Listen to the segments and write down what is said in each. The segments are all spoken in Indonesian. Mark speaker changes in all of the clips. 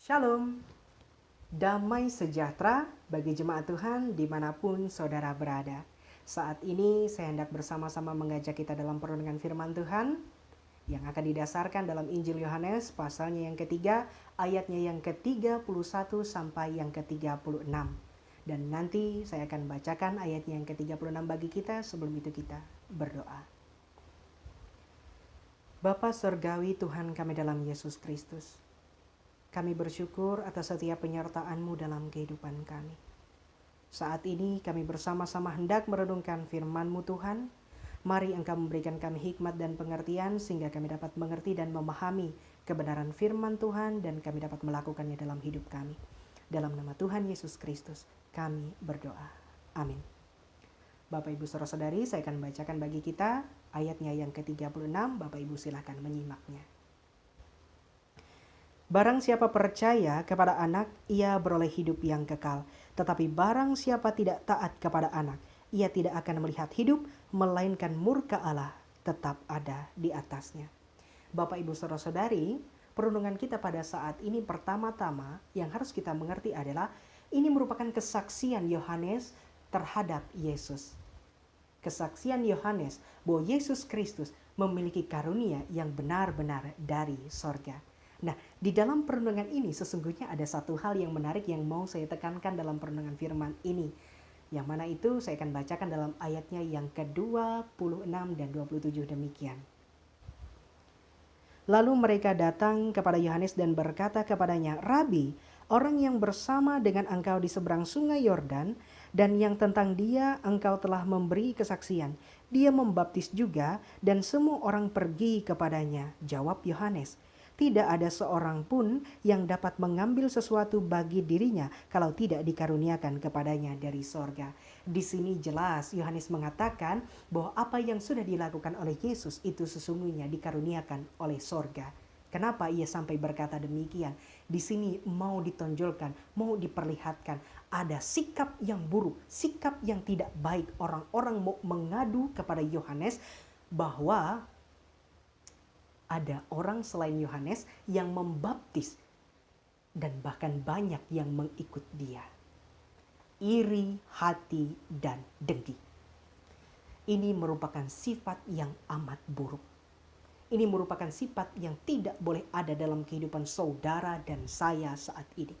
Speaker 1: Shalom, damai sejahtera bagi jemaat Tuhan dimanapun saudara berada. Saat ini saya hendak bersama-sama mengajak kita dalam perenungan firman Tuhan yang akan didasarkan dalam Injil Yohanes pasalnya yang ketiga, ayatnya yang ke-31 sampai yang ke-36. Dan nanti saya akan bacakan ayatnya yang ke-36 bagi kita. Sebelum itu kita berdoa. Bapa Surgawi Tuhan kami dalam Yesus Kristus, kami bersyukur atas setiap penyertaan-Mu dalam kehidupan kami. Saat ini kami bersama-sama hendak merenungkan firman-Mu Tuhan. Mari Engkau memberikan kami hikmat dan pengertian sehingga kami dapat mengerti dan memahami kebenaran firman Tuhan dan kami dapat melakukannya dalam hidup kami. Dalam nama Tuhan Yesus Kristus kami berdoa. Amin. Bapak Ibu Saudara-saudari, saya akan bacakan bagi kita ayatnya yang ke-36. Bapak Ibu silakan menyimaknya. Barang siapa percaya kepada anak, ia beroleh hidup yang kekal. Tetapi barang siapa tidak taat kepada anak, ia tidak akan melihat hidup, melainkan murka Allah tetap ada di atasnya. Bapak Ibu Saudara-saudari, perenungan kita pada saat ini pertama-tama yang harus kita mengerti adalah ini merupakan kesaksian Yohanes terhadap Yesus. Kesaksian Yohanes bahwa Yesus Kristus memiliki karunia yang benar-benar dari sorga. Nah, di dalam perenungan ini sesungguhnya ada satu hal yang menarik yang mau saya tekankan dalam perenungan firman ini. Yang mana itu saya akan bacakan dalam ayatnya yang ke-26 dan 27 demikian. Lalu mereka datang kepada Yohanes dan berkata kepadanya, "Rabi, orang yang bersama dengan engkau di seberang sungai Yordan dan yang tentang dia engkau telah memberi kesaksian, dia membaptis juga dan semua orang pergi kepadanya." Jawab Yohanes, "Tidak ada seorang pun yang dapat mengambil sesuatu bagi dirinya kalau tidak dikaruniakan kepadanya dari sorga." Di sini jelas Yohanes mengatakan bahwa apa yang sudah dilakukan oleh Yesus itu sesungguhnya dikaruniakan oleh sorga. Kenapa ia sampai berkata demikian? Di sini mau ditonjolkan, mau diperlihatkan ada sikap yang buruk, sikap yang tidak baik. Orang-orang mau mengadu kepada Yohanes bahwa ada orang selain Yohanes yang membaptis dan bahkan banyak yang mengikut dia. Iri hati dan dengki. Ini merupakan sifat yang amat buruk. Ini merupakan sifat yang tidak boleh ada dalam kehidupan saudara dan saya saat ini.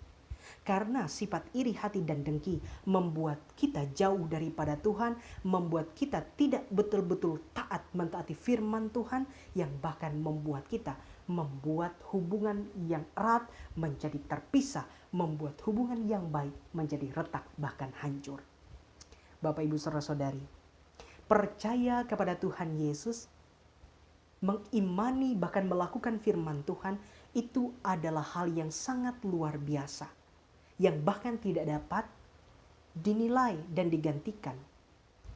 Speaker 1: Karena sifat iri hati dan dengki membuat kita jauh daripada Tuhan, membuat kita tidak betul-betul taat mentaati firman Tuhan, yang bahkan membuat kita membuat hubungan yang erat menjadi terpisah, membuat hubungan yang baik menjadi retak bahkan hancur. Bapak Ibu Saudara-saudari, percaya kepada Tuhan Yesus, mengimani bahkan melakukan firman Tuhan itu adalah hal yang sangat luar biasa, yang bahkan tidak dapat dinilai dan digantikan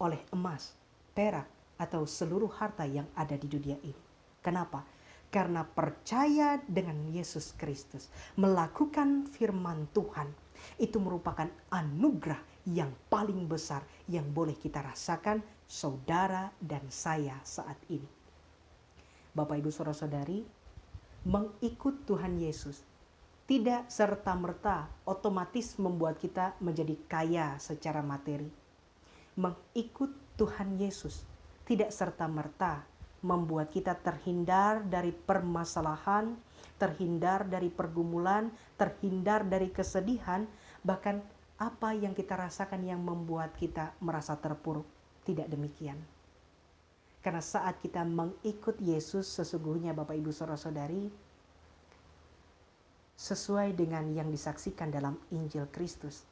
Speaker 1: oleh emas, perak, atau seluruh harta yang ada di dunia ini. Kenapa? Karena percaya dengan Yesus Kristus, melakukan firman Tuhan, itu merupakan anugerah yang paling besar yang boleh kita rasakan saudara dan saya saat ini. Bapak Ibu Saudara-saudari, mengikut Tuhan Yesus tidak serta-merta otomatis membuat kita menjadi kaya secara materi. Mengikut Tuhan Yesus tidak serta-merta membuat kita terhindar dari permasalahan, terhindar dari pergumulan, terhindar dari kesedihan, bahkan apa yang kita rasakan yang membuat kita merasa terpuruk. Tidak demikian. Karena saat kita mengikut Yesus sesungguhnya Bapak Ibu Saudara-saudari, sesuai dengan yang disaksikan dalam Injil Kristus,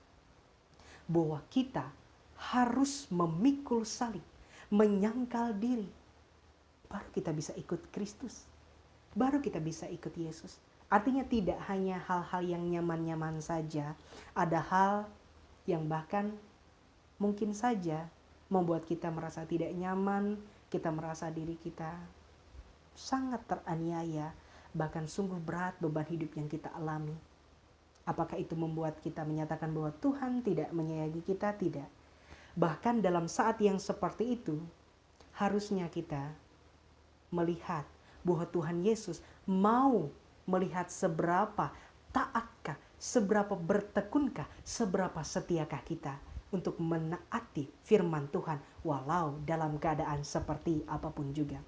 Speaker 1: bahwa kita harus memikul salib, menyangkal diri, baru kita bisa ikut Kristus, baru kita bisa ikut Yesus. Artinya tidak hanya hal-hal yang nyaman-nyaman saja, ada hal yang bahkan mungkin saja membuat kita merasa tidak nyaman, kita merasa diri kita sangat teraniaya, bahkan sungguh berat beban hidup yang kita alami. Apakah itu membuat kita menyatakan bahwa Tuhan tidak menyayangi kita? Tidak. Bahkan dalam saat yang seperti itu, harusnya kita melihat bahwa Tuhan Yesus mau melihat seberapa taatkah Seberapa bertekunkah, seberapa setiakah kita untuk menaati firman Tuhan walau dalam keadaan seperti apapun juga.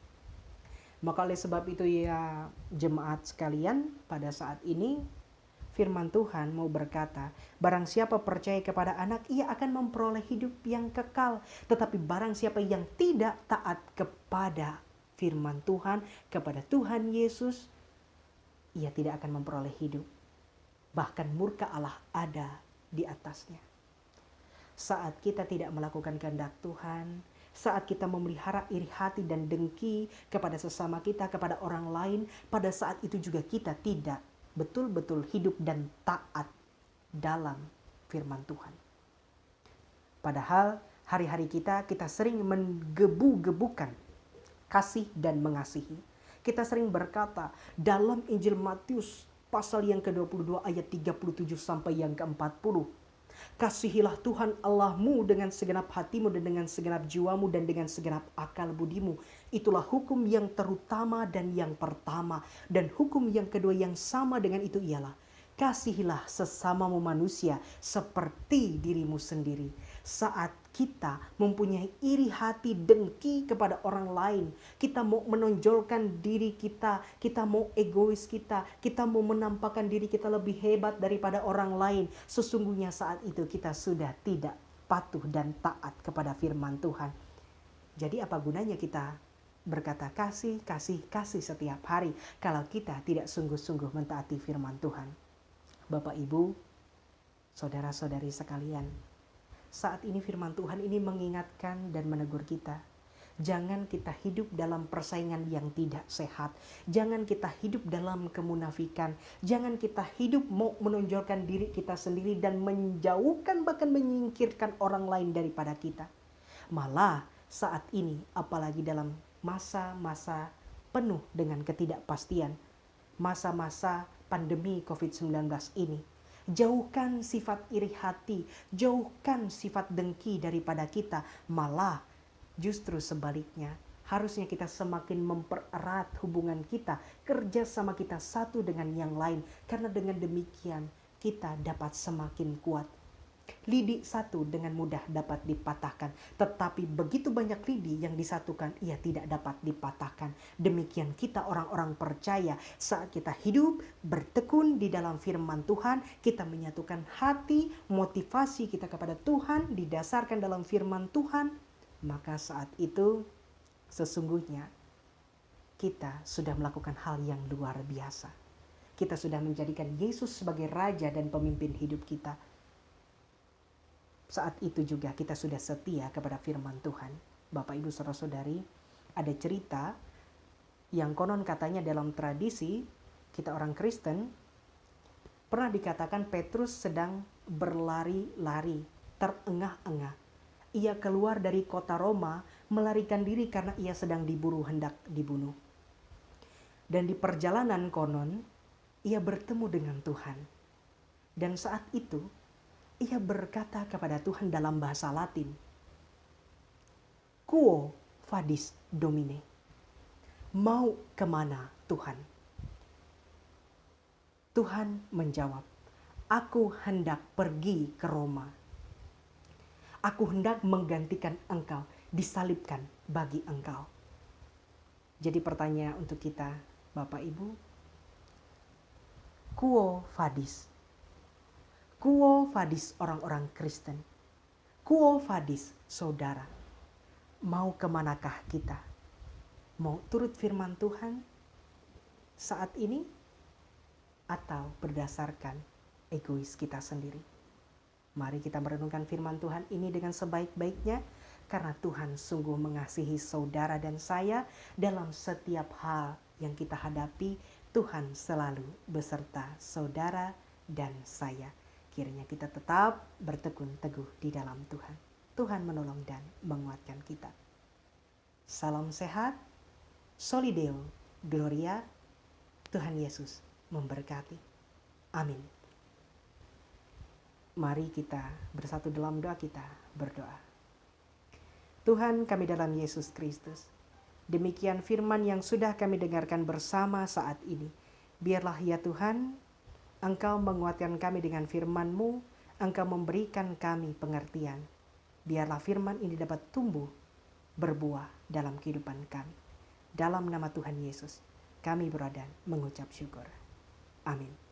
Speaker 1: Maka oleh sebab itu ya jemaat sekalian, pada saat ini firman Tuhan mau berkata, barang siapa percaya kepada anak, ia akan memperoleh hidup yang kekal. Tetapi barang siapa yang tidak taat kepada firman Tuhan, kepada Tuhan Yesus, ia tidak akan memperoleh hidup. Bahkan murka Allah ada di atasnya. Saat kita tidak melakukan kehendak Tuhan, saat kita memelihara iri hati dan dengki kepada sesama kita, kepada orang lain, pada saat itu juga kita tidak betul-betul hidup dan taat dalam firman Tuhan. Padahal hari-hari kita sering menggebu-gebukan kasih dan mengasihi. Kita sering berkata dalam Injil Matius pasal yang ke-22 ayat 37 sampai yang ke-40. Kasihilah Tuhan Allahmu dengan segenap hatimu dan dengan segenap jiwamu dan dengan segenap akal budimu. Itulah hukum yang terutama dan yang pertama. Dan hukum yang kedua yang sama dengan itu ialah, kasihilah sesamamu manusia seperti dirimu sendiri. Saat kita mempunyai iri hati dengki kepada orang lain, kita mau menonjolkan diri kita, kita mau egois kita mau menampakkan diri kita lebih hebat daripada orang lain. Sesungguhnya saat itu kita sudah tidak patuh dan taat kepada firman Tuhan. Jadi apa gunanya kita berkata kasih, kasih, kasih setiap hari kalau kita tidak sungguh-sungguh mentaati firman Tuhan. Bapak, Ibu, saudara-saudari sekalian, saat ini firman Tuhan ini mengingatkan dan menegur kita. Jangan kita hidup dalam persaingan yang tidak sehat. Jangan kita hidup dalam kemunafikan. Jangan kita hidup mau menonjolkan diri kita sendiri dan menjauhkan bahkan menyingkirkan orang lain daripada kita. Malah saat ini, apalagi dalam masa-masa penuh dengan ketidakpastian, masa-masa pandemi COVID-19 ini, jauhkan sifat iri hati, jauhkan sifat dengki daripada kita. Malah justru sebaliknya, harusnya kita semakin mempererat hubungan kita, kerjasama kita satu dengan yang lain. Karena dengan demikian kita dapat semakin kuat. Lidi satu dengan mudah dapat dipatahkan, tetapi begitu banyak lidi yang disatukan, ia tidak dapat dipatahkan. Demikian kita orang-orang percaya, saat kita hidup bertekun di dalam firman Tuhan, kita menyatukan hati, motivasi kita kepada Tuhan didasarkan dalam firman Tuhan, maka saat itu sesungguhnya kita sudah melakukan hal yang luar biasa. Kita sudah menjadikan Yesus sebagai Raja dan pemimpin hidup kita. Saat itu juga kita sudah setia kepada firman Tuhan. Bapak, Ibu, saudara-saudari, ada cerita yang konon katanya dalam tradisi kita orang Kristen, pernah dikatakan Petrus sedang berlari-lari, terengah-engah. Ia keluar dari kota Roma, melarikan diri karena ia sedang diburu hendak dibunuh. Dan di perjalanan konon, ia bertemu dengan Tuhan. Dan saat itu, ia berkata kepada Tuhan dalam bahasa Latin, "Quo vadis Domine?" Mau kemana Tuhan? Tuhan menjawab, "Aku hendak pergi ke Roma. Aku hendak menggantikan engkau, disalibkan bagi engkau." Jadi pertanyaan untuk kita, Bapak Ibu, quo vadis? Quo vadis orang-orang Kristen? Quo vadis saudara? Mau kemanakah kita? Mau turut firman Tuhan saat ini? Atau berdasarkan egois kita sendiri? Mari kita merenungkan firman Tuhan ini dengan sebaik-baiknya, karena Tuhan sungguh mengasihi saudara dan saya. Dalam setiap hal yang kita hadapi, Tuhan selalu beserta saudara dan saya. Kiranya kita tetap bertekun teguh di dalam Tuhan. Tuhan menolong dan menguatkan kita. Salam sehat, Soli Deo Gloria, Tuhan Yesus memberkati. Amin. Mari kita bersatu dalam doa, kita berdoa. Tuhan kami dalam Yesus Kristus, demikian firman yang sudah kami dengarkan bersama saat ini. Biarlah ya Tuhan, Engkau menguatkan kami dengan firman-Mu, Engkau memberikan kami pengertian. Biarlah firman ini dapat tumbuh, berbuah dalam kehidupan kami. Dalam nama Tuhan Yesus, kami berdoa dan mengucap syukur. Amin.